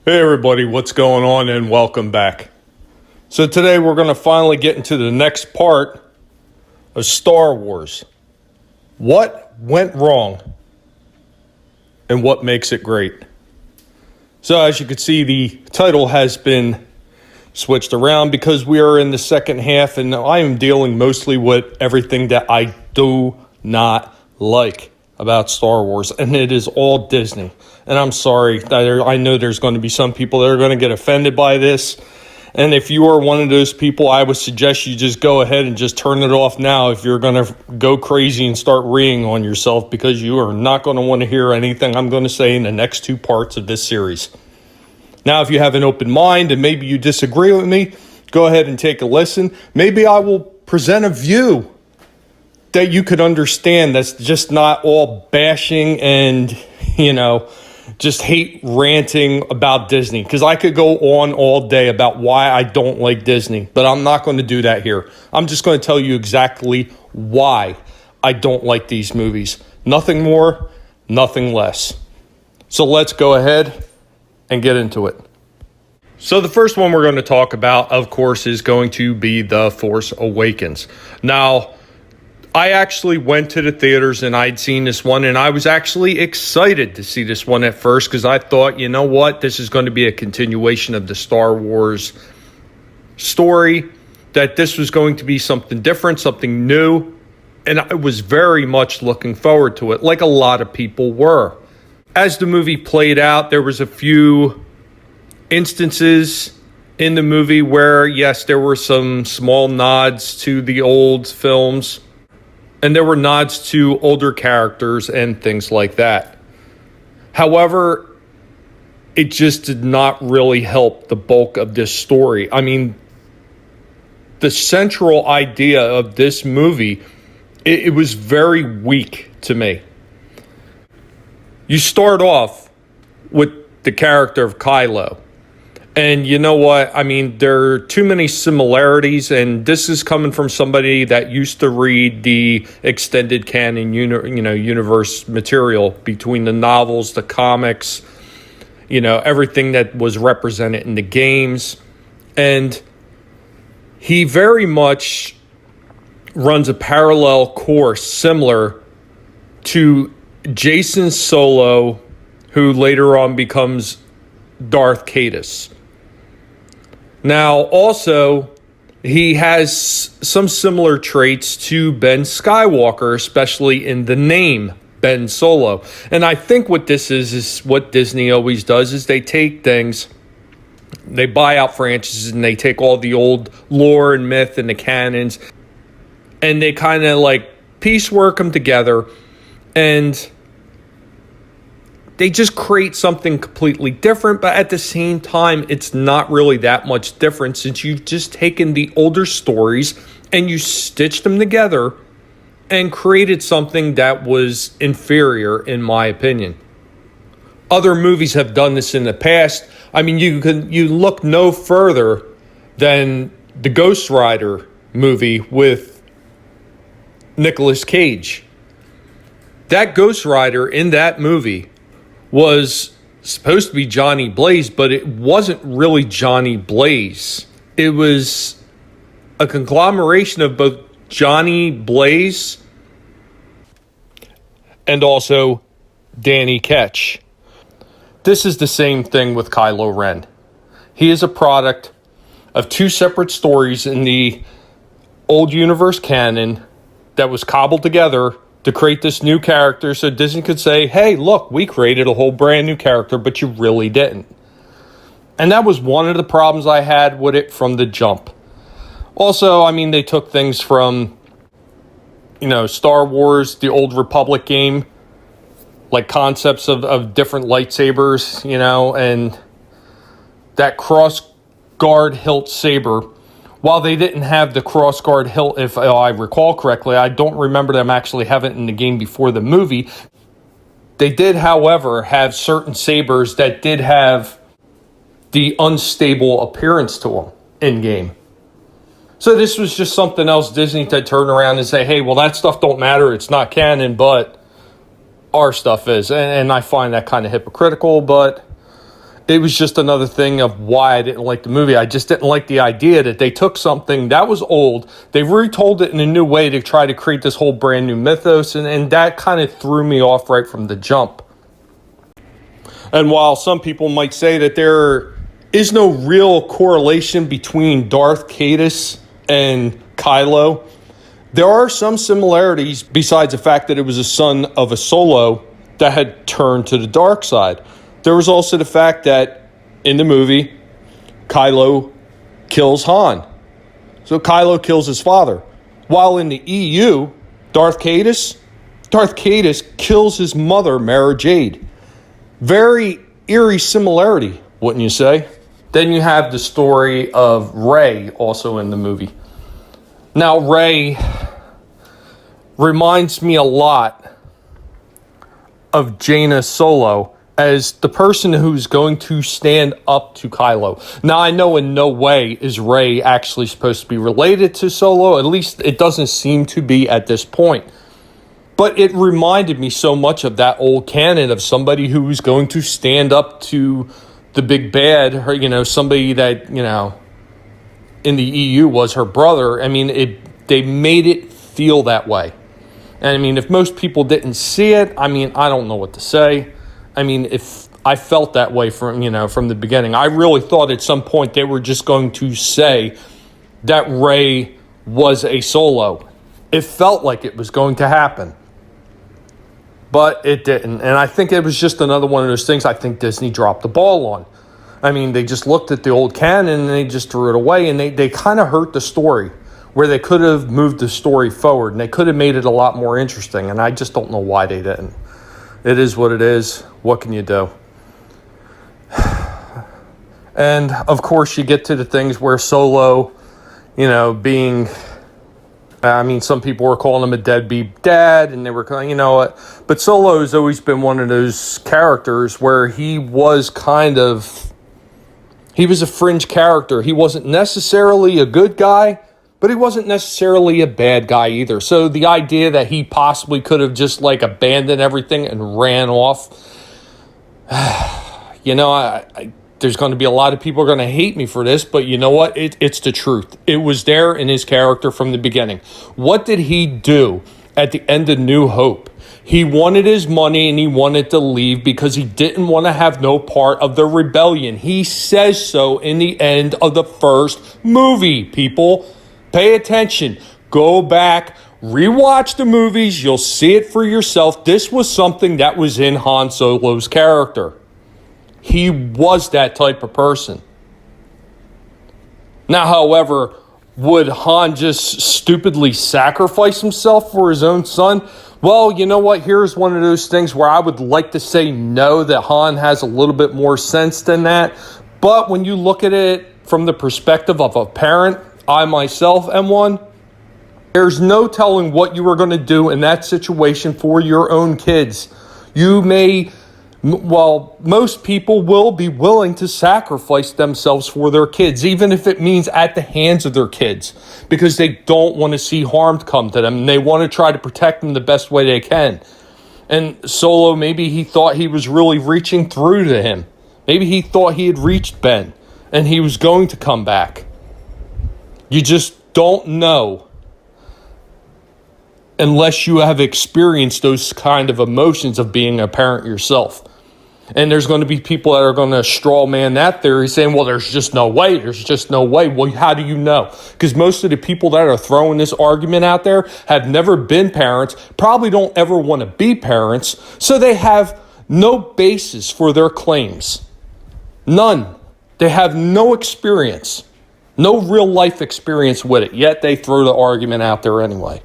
Hey everybody, what's going on and welcome back. So today we're going to finally get into the next part of Star Wars. What went wrong and what makes it great? So as you can see, the title has been switched around because we are in the second half and I am dealing mostly with everything that I do not like about Star Wars, and it is all Disney. And I'm sorry, I know there's going to be some people that are going to get offended by this. And if you are one of those people, I would suggest you just go ahead and just turn it off now if you're going to go crazy and start reeing on yourself, because you are not going to want to hear anything I'm going to say in the next two parts of this series. Now, if you have an open mind and maybe you disagree with me, go ahead and take a listen. Maybe I will present a view that you could understand that's just not all bashing and, just hate ranting about Disney. Because I could go on all day about why I don't like Disney, but I'm not going to do that here. I'm just going to tell you exactly why I don't like these movies. Nothing more, nothing less. So let's go ahead and get into it. So the first one we're going to talk about, of course, is going to be The Force Awakens. Now, I actually went to the theaters and I'd seen this one, and I was actually excited to see this one at first because I thought, you know what, this is going to be a continuation of the Star Wars story, that this was going to be something different, something new, and I was very much looking forward to it, like a lot of people were. As the movie played out, there was a few instances in the movie where, yes, there were some small nods to the old films, and there were nods to older characters and things like that. However, it just did not really help the bulk of this story. I mean, the central idea of this movie, it was very weak to me. You start off with the character of Kylo. And you know what? I mean, there are too many similarities, and this is coming from somebody that used to read the extended canon, universe material between the novels, the comics, everything that was represented in the games. And he very much runs a parallel course similar to Jason Solo, who later on becomes Darth Caedus. Now, also, he has some similar traits to Ben Skywalker, especially in the name Ben Solo. And I think what this is what Disney always does, is they take things, they buy out franchises, and they take all the old lore and myth and the canons, and they kind of like piecework them together, and they just create something completely different, but at the same time, it's not really that much different, since you've just taken the older stories and you stitched them together and created something that was inferior, in my opinion. Other movies have done this in the past. I mean, you look no further than the Ghost Rider movie with Nicolas Cage. That Ghost Rider in that movie was supposed to be Johnny Blaze, but it wasn't really Johnny Blaze. It was a conglomeration of both Johnny Blaze and also Danny Ketch. This is the same thing with Kylo Ren. He is a product of two separate stories in the old universe canon that was cobbled together to create this new character, so Disney could say, hey, look, we created a whole brand new character, but you really didn't. And that was one of the problems I had with it from the jump. Also, I mean, they took things from, Star Wars, the Old Republic game, like concepts of different lightsabers, and that cross-guard hilt saber. While they didn't have the crossguard hilt, if I recall correctly, I don't remember them actually having it in the game before the movie. They did, however, have certain sabers that did have the unstable appearance to them in-game. So this was just something else Disney to turn around and say, hey, well, that stuff don't matter. It's not canon, but our stuff is. And I find that kind of hypocritical, but it was just another thing of why I didn't like the movie. I just didn't like the idea that they took something that was old, they retold it in a new way to try to create this whole brand new mythos, and that kind of threw me off right from the jump. And while some people might say that there is no real correlation between Darth Caedus and Kylo, there are some similarities besides the fact that it was a son of a Solo that had turned to the dark side. There was also the fact that in the movie, Kylo kills Han. So Kylo kills his father. While in the EU, Darth Caedus kills his mother, Mara Jade. Very eerie similarity, wouldn't you say? Then you have the story of Rey also in the movie. Now, Rey reminds me a lot of Jaina Solo as the person who's going to stand up to Kylo. Now, I know in no way is Rey actually supposed to be related to Solo. At least it doesn't seem to be at this point. But it reminded me so much of that old canon of somebody who's going to stand up to the big bad, or, somebody that, in the EU was her brother. I mean, they made it feel that way. And I mean, if most people didn't see it, I mean, I don't know what to say. I mean, if I felt that way from the beginning, I really thought at some point they were just going to say that Rey was a Solo. It felt like it was going to happen. But it didn't. And I think it was just another one of those things I think Disney dropped the ball on. I mean, they just looked at the old canon and they just threw it away. And they kind of hurt the story where they could have moved the story forward. And they could have made it a lot more interesting. And I just don't know why they didn't. It is what it is. What can you do? And, of course, you get to the things where Solo, being... some people were calling him a deadbeat dad, and they were calling, but Solo has always been one of those characters where he was a fringe character. He wasn't necessarily a good guy, but he wasn't necessarily a bad guy either. So the idea that he possibly could have just abandoned everything and ran off, there's going to be a lot of people going to hate me for this, but you know what? It's the truth. It was there in his character from the beginning. What did he do at the end of New Hope? He wanted his money and he wanted to leave because he didn't want to have no part of the rebellion. He says so in the end of the first movie, people. Pay attention. Go back. Rewatch the movies. You'll see it for yourself. This was something that was in Han Solo's character. He was that type of person. Now, however, would Han just stupidly sacrifice himself for his own son? Well, you know what? Here's one of those things where I would like to say no, that Han has a little bit more sense than that. But when you look at it from the perspective of a parent, I myself am one, there's no telling what you are going to do in that situation for your own kids. Most people will be willing to sacrifice themselves for their kids, even if it means at the hands of their kids, because they don't want to see harm come to them, and they want to try to protect them the best way they can. And Solo, maybe he thought he was really reaching through to him. Maybe he thought he had reached Ben, and he was going to come back. You just don't know unless you have experienced those kind of emotions of being a parent yourself. And there's going to be people that are going to straw man that theory saying, well, there's just no way. There's just no way. Well, how do you know? Because most of the people that are throwing this argument out there have never been parents, probably don't ever want to be parents, so they have no basis for their claims. None. They have no experience, no real life experience with it, yet they throw the argument out there anyway.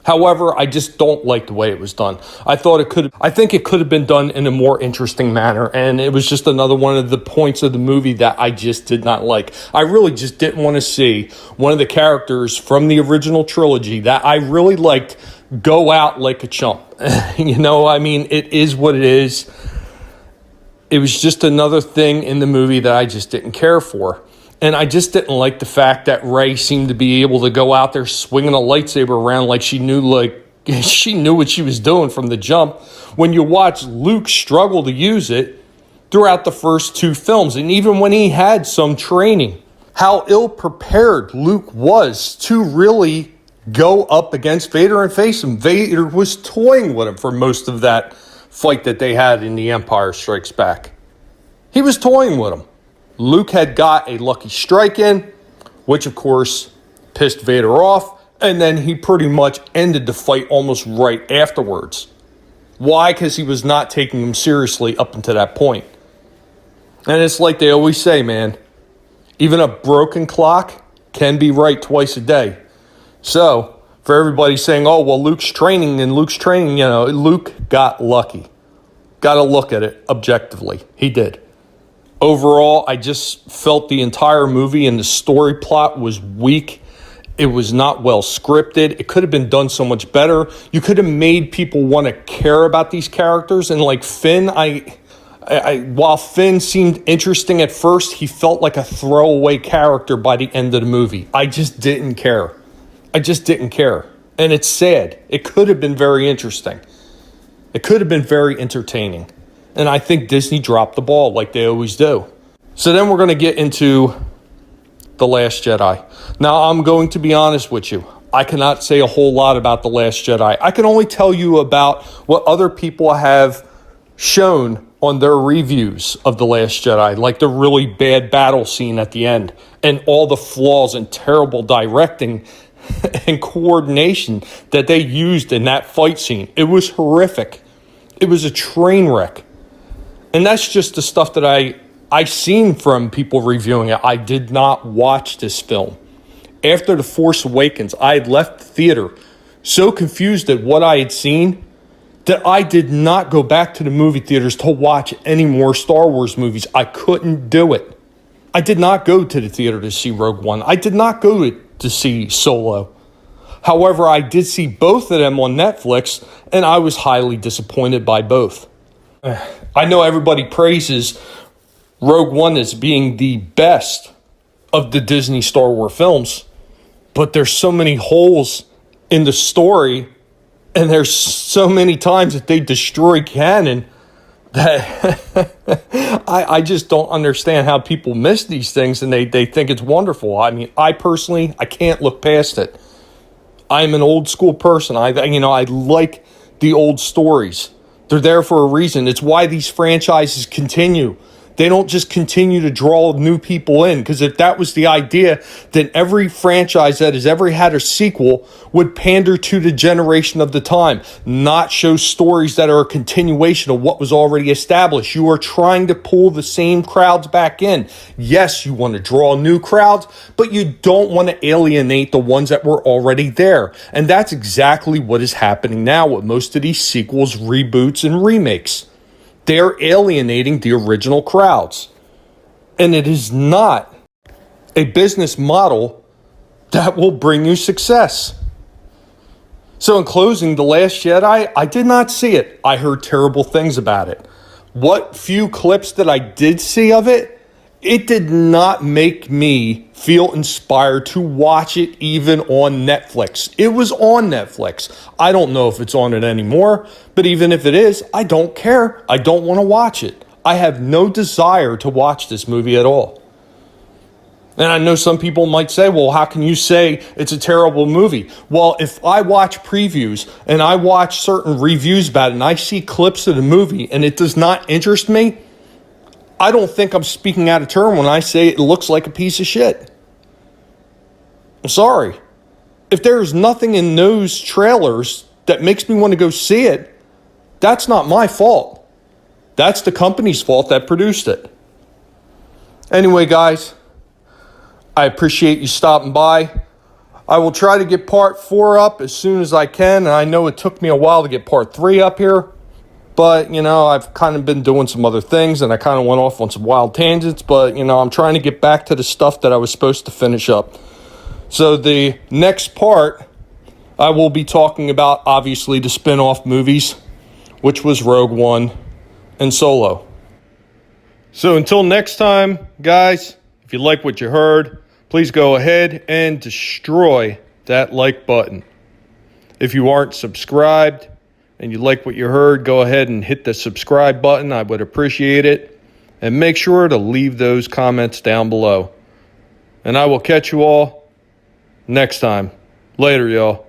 However, I just don't like the way it was done. I think it could have been done in a more interesting manner, and it was just another one of the points of the movie that I just did not like. I really just didn't want to see one of the characters from the original trilogy that I really liked go out like a chump. It is what it is. It was just another thing in the movie that I just didn't care for. And I just didn't like the fact that Rey seemed to be able to go out there swinging a lightsaber around like she knew what she was doing from the jump. When you watch Luke struggle to use it, throughout the first two films. And even when he had some training, how ill-prepared Luke was to really go up against Vader and face him. Vader was toying with him for most of that fight that they had in The Empire Strikes Back. He was toying with him. Luke had got a lucky strike in, which of course pissed Vader off, and then he pretty much ended the fight almost right afterwards. Why? Because he was not taking him seriously up until that point. And it's like they always say, man, even a broken clock can be right twice a day. So, for everybody saying, oh, well, Luke's training, Luke got lucky. Got to look at it objectively. He did. Overall, I just felt the entire movie and the story plot was weak. It was not well scripted. It could have been done so much better. You could have made people want to care about these characters. And like Finn, while Finn seemed interesting at first, he felt like a throwaway character by the end of the movie. I just didn't care. And it's sad. It could have been very interesting. It could have been very entertaining. And I think Disney dropped the ball like they always do. So then we're going to get into The Last Jedi. Now, I'm going to be honest with you. I cannot say a whole lot about The Last Jedi. I can only tell you about what other people have shown on their reviews of The Last Jedi, like the really bad battle scene at the end and all the flaws and terrible directing and coordination that they used in that fight scene. It was horrific. It was a train wreck. And that's just the stuff that I seen from people reviewing it. I did not watch this film. After The Force Awakens, I had left the theater so confused at what I had seen that I did not go back to the movie theaters to watch any more Star Wars movies. I couldn't do it. I did not go to the theater to see Rogue One. I did not go to see Solo. However, I did see both of them on Netflix, and I was highly disappointed by both. I know everybody praises Rogue One as being the best of the Disney Star Wars films, but there's so many holes in the story, and there's so many times that they destroy canon that I just don't understand how people miss these things and they think it's wonderful. I mean, I personally, I can't look past it. I'm an old school person. I like the old stories. They're there for a reason. It's why these franchises continue. They don't just continue to draw new people in, because if that was the idea, then every franchise that has ever had a sequel would pander to the generation of the time, not show stories that are a continuation of what was already established. You are trying to pull the same crowds back in. Yes, you want to draw new crowds, but you don't want to alienate the ones that were already there. And that's exactly what is happening now with most of these sequels, reboots, and remakes. They're alienating the original crowds. And it is not a business model that will bring you success. So in closing, The Last Jedi, I did not see it. I heard terrible things about it. What few clips that I did see of it, it did not make me feel inspired to watch it even on Netflix. It was on Netflix. I don't know if it's on it anymore, but even if it is, I don't care. I don't want to watch it. I have no desire to watch this movie at all. And I know some people might say, well, how can you say it's a terrible movie? Well, if I watch previews and I watch certain reviews about it and I see clips of the movie and it does not interest me, I don't think I'm speaking out of turn when I say it looks like a piece of shit. I'm sorry. If there's nothing in those trailers that makes me want to go see it, that's not my fault. That's the company's fault that produced it. Anyway, guys, I appreciate you stopping by. I will try to get part 4 up as soon as I can. And I know it took me a while to get part 3 up here. But, I've kind of been doing some other things, and I kind of went off on some wild tangents. But, I'm trying to get back to the stuff that I was supposed to finish up. So the next part, I will be talking about, obviously, the spin-off movies, which was Rogue One and Solo. So until next time, guys, if you like what you heard, please go ahead and destroy that like button. If you aren't subscribed, and you like what you heard, go ahead and hit the subscribe button. I would appreciate it. and make sure to leave those comments down below. And I will catch you all next time. Later, y'all.